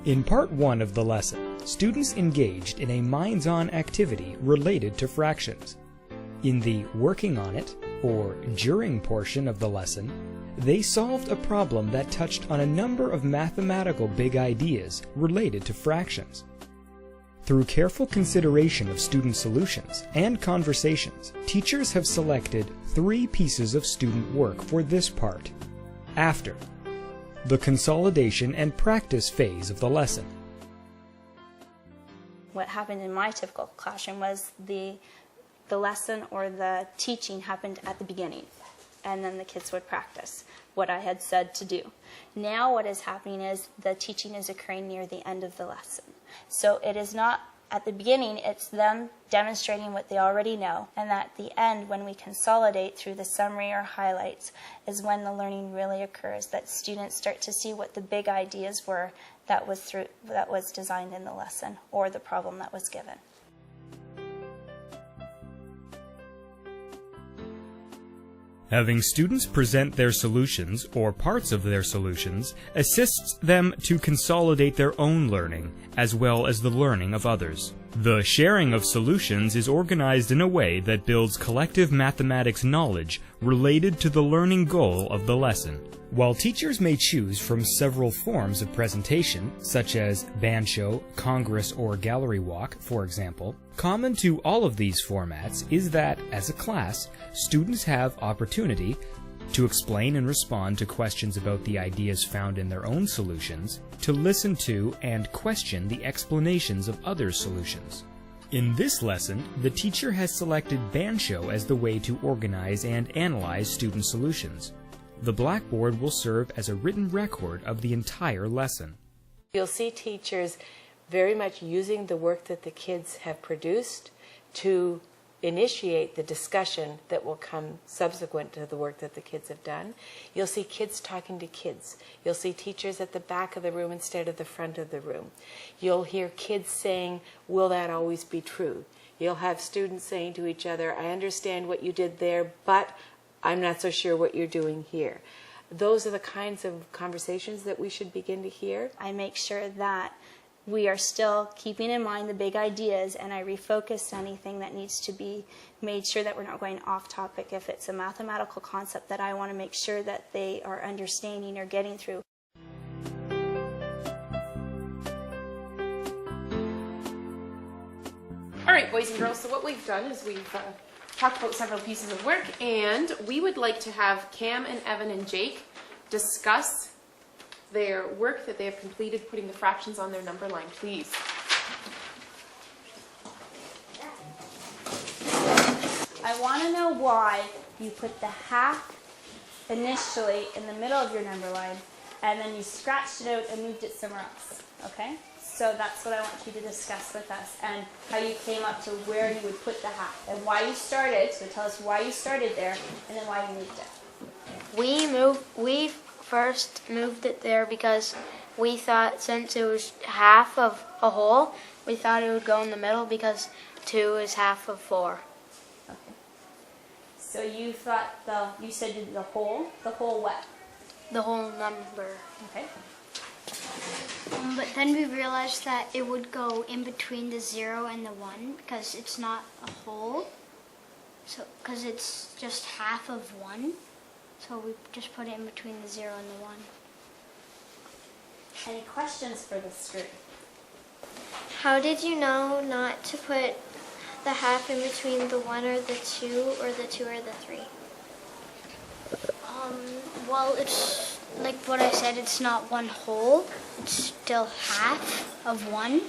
In Part 1 of the lesson, students engaged in a minds-on activity related to fractions. In the working on it, or during portion of the lesson, they solved a problem that touched on a number of mathematical big ideas related to fractions. Through careful consideration of student solutions and conversations, teachers have selected 3 pieces of student work for this part. After the consolidation and practice phase of the lesson. What happened in my typical classroom was the lesson or the teaching happened at the beginning, and then the kids would practice what I had said to do. Now what is happening is the teaching is occurring near the end of the lesson. So it is not at the beginning, it's them demonstrating what they already know, and at the end, when we consolidate through the summary or highlights, is when the learning really occurs, that students start to see what the big ideas were that was designed in the lesson or the problem that was given. Having students present their solutions, or parts of their solutions, assists them to consolidate their own learning, as well as the learning of others. The sharing of solutions is organized in a way that builds collective mathematics knowledge related to the learning goal of the lesson. While teachers may choose from several forms of presentation, such as band show, congress, or gallery walk, for example, common to all of these formats is that, as a class, students have opportunity to explain and respond to questions about the ideas found in their own solutions, to listen to and question the explanations of others' solutions. In this lesson, the teacher has selected band show as the way to organize and analyze student solutions. The blackboard will serve as a written record of the entire lesson. You'll see teachers very much using the work that the kids have produced to initiate the discussion that will come subsequent to the work that the kids have done. You'll see kids talking to kids. You'll see teachers at the back of the room instead of the front of the room. You'll hear kids saying, "Will that always be true?" You'll have students saying to each other, "I understand what you did there, but I'm not so sure what you're doing here." Those are the kinds of conversations that we should begin to hear. I make sure that we are still keeping in mind the big ideas, and I refocus anything that needs to be made sure that we're not going off topic. If it's a mathematical concept that I want to make sure that they are understanding or getting through. All right, boys and girls, so what we've done is we've talked about several pieces of work, and we would like to have Cam and Evan and Jake discuss their work that they have completed putting the fractions on their number line, please. I want to know why you put the half initially in the middle of your number line, and then you scratched it out and moved it somewhere else, okay? So that's what I want you to discuss with us, and how you came up to where you would put the half, and why you started. So tell us why you started there, and then why you moved it. We first moved it there because we thought, since it was half of a whole, we thought it would go in the middle because 2 is half of 4. Okay. So you thought you said the whole what? The whole number. Okay. But then we realized that it would go in between the 0 and the 1 because it's not a whole. So because it's just half of 1. So we just put it in between the 0 and the 1. Any questions for this group? How did you know not to put the half in between the 1 or the 2 or the 2 or the 3? Well, it's like what I said, it's not one whole. It's still half of 1.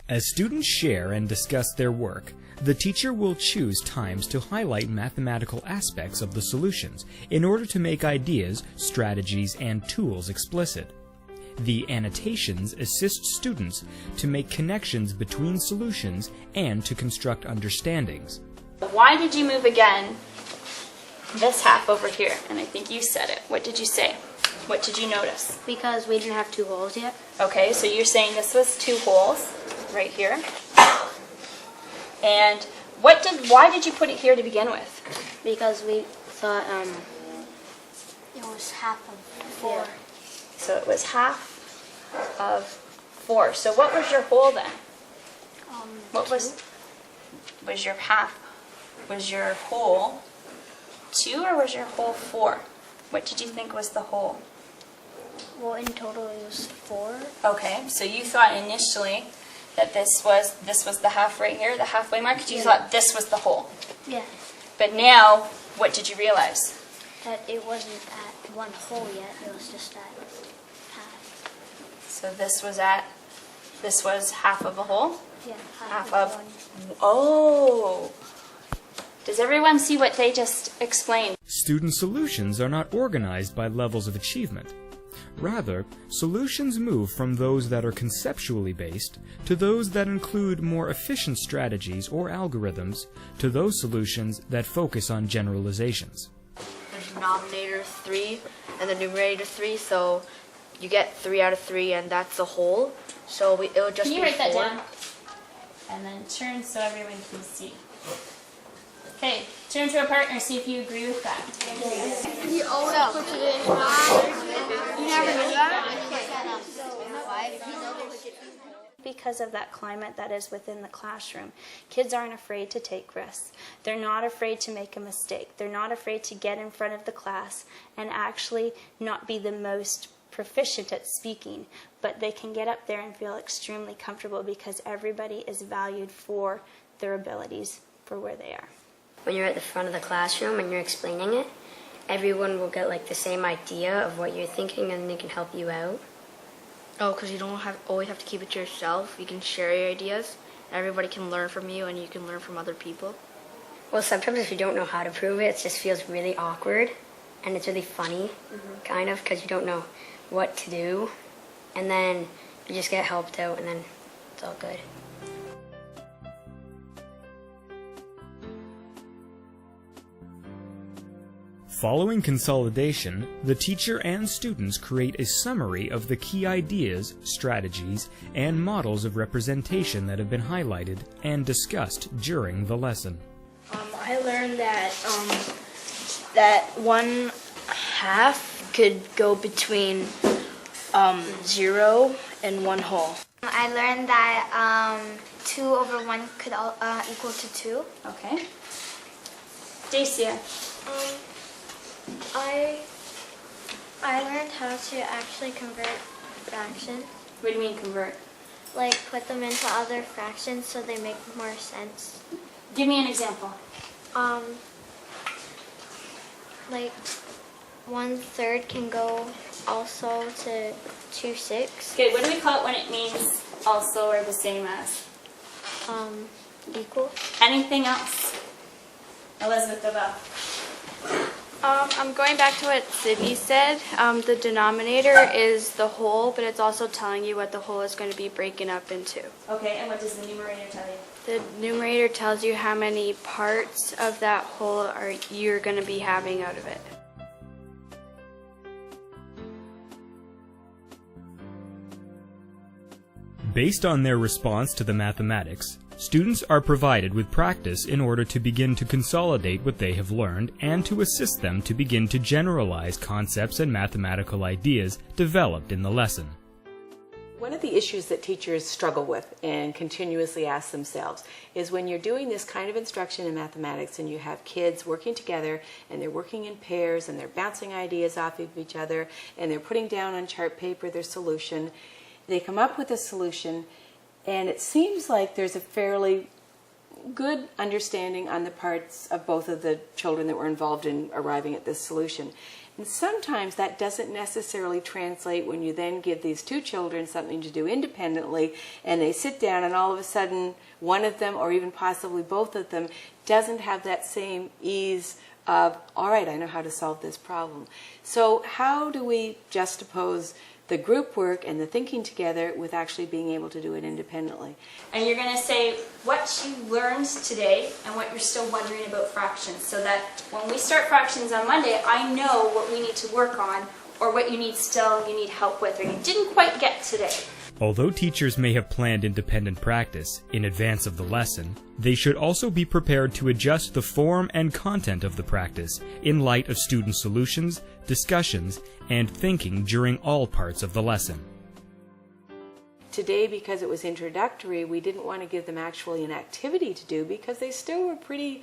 As students share and discuss their work, the teacher will choose times to highlight mathematical aspects of the solutions in order to make ideas, strategies, and tools explicit. The annotations assist students to make connections between solutions and to construct understandings. Why did you move again this half over here? And I think you said it. What did you say? What did you notice? Because we didn't have 2 holes yet. Okay, so you're saying this was 2 holes right here. And why did you put it here to begin with? Because we thought It was half of 4. So it was half of 4. So what was your whole then? What 2. was your half? Was your whole 2 or was your whole 4? What did you think was the whole? Well, in total it was 4. Okay, so you thought initially that this was the half right here, the halfway mark. You thought this was the whole. Yeah. But now, what did you realize? That it wasn't at one whole yet. It was just at half. So this was half of a whole? Yeah, Half half of one. Oh. Does everyone see what they just explained? Student solutions are not organized by levels of achievement. Rather, solutions move from those that are conceptually based to those that include more efficient strategies or algorithms to those solutions that focus on generalizations. The denominator 3 and the numerator 3, so you get 3 out of 3 and that's the whole. So it'll just Can you be write that 4. down? And then turn so everyone can see. Okay, turn to a partner, see if you agree with that. You always put it in. You never knew that? Because of that climate that is within the classroom, kids aren't afraid to take risks. They're not afraid to make a mistake. They're not afraid to get in front of the class and actually not be the most proficient at speaking, but they can get up there and feel extremely comfortable because everybody is valued for their abilities for where they are. When you're at the front of the classroom and you're explaining it, everyone will get like the same idea of what you're thinking and they can help you out. Oh, because you don't always have to keep it to yourself. You can share your ideas. Everybody can learn from you and you can learn from other people. Well, sometimes if you don't know how to prove it, it just feels really awkward and it's really funny, kind of, because you don't know what to do. And then you just get helped out and then it's all good. Following consolidation, the teacher and students create a summary of the key ideas, strategies, and models of representation that have been highlighted and discussed during the lesson. I learned that that 1/2 could go between 0 and 1 whole. I learned that 2 over 1 could equal to 2. Okay. Dacia. I learned how to actually convert fractions. What do you mean convert? Like put them into other fractions so they make more sense. Give me an example. Like 1/3 can go also to 2/6. Okay, what do we call it when it means also or the same as? Equal. Anything else? Elizabeth, go back. I'm going back to what Sydney said. The denominator is the whole, but it's also telling you what the whole is going to be breaking up into. Okay, and what does the numerator tell you? The numerator tells you how many parts of that whole you're going to be having out of it. Based on their response to the mathematics, students are provided with practice in order to begin to consolidate what they have learned and to assist them to begin to generalize concepts and mathematical ideas developed in the lesson. One of the issues that teachers struggle with and continuously ask themselves is when you're doing this kind of instruction in mathematics and you have kids working together and they're working in pairs and they're bouncing ideas off of each other and they're putting down on chart paper their solution, they come up with a solution and it seems like there's a fairly good understanding on the parts of both of the children that were involved in arriving at this solution. And sometimes that doesn't necessarily translate when you then give these two children something to do independently and they sit down and all of a sudden one of them or even possibly both of them doesn't have that same ease of, all right, I know how to solve this problem. So how do we juxtapose the group work and the thinking together with actually being able to do it independently? And you're going to say what you learned today and what you're still wondering about fractions, so that when we start fractions on Monday, I know what we need to work on or what you need help with or you didn't quite get today. Although teachers may have planned independent practice in advance of the lesson, they should also be prepared to adjust the form and content of the practice in light of student solutions, discussions, and thinking during all parts of the lesson. Today, because it was introductory, we didn't want to give them actually an activity to do because they still were pretty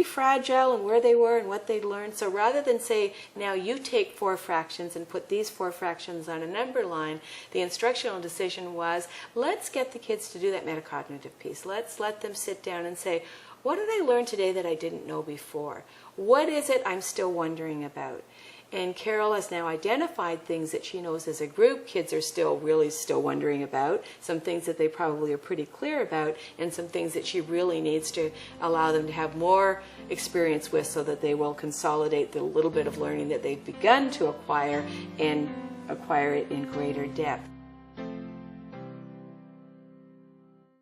fragile in where they were and what they'd learned. So rather than say, now you take 4 fractions and put these 4 fractions on a number line, the instructional decision was, let's get the kids to do that metacognitive piece. Let's let them sit down and say, what did I learn today that I didn't know before? What is it I'm still wondering about? And Carol has now identified things that she knows as a group kids are still wondering about, some things that they probably are pretty clear about, and some things that she really needs to allow them to have more experience with so that they will consolidate the little bit of learning that they've begun to acquire and acquire it in greater depth.